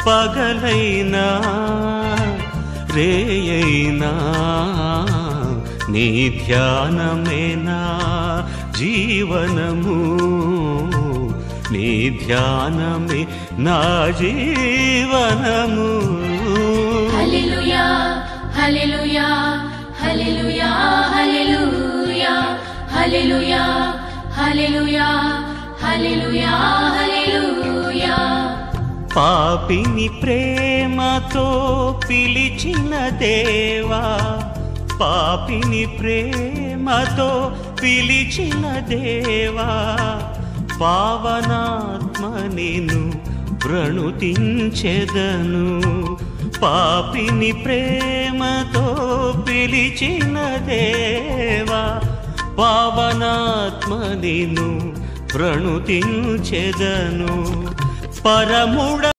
పగలైనా రేయైనా నీ ధ్యానమేనా జీవనము, నీ ధ్యానమే నా జీవనము. హల్లెలూయా హల్లెలూయా హల్లెలూయా హల్లెలూయా హల్లెలూయా హల్లెలూయా హల్లెలూయా హల్లెలూయా. పాపిని ప్రేమతో పిలిచిన దేవా, పాపిని ప్రేమతో పిలిచిన దేవా, పావనాత్మ నిన్ను ప్రణుతించెదను. పాపిని ప్రేమతో పిలిచిన దేవా, పావనాత్మ నిన్ను ప్రణుతించెదను. పరముడ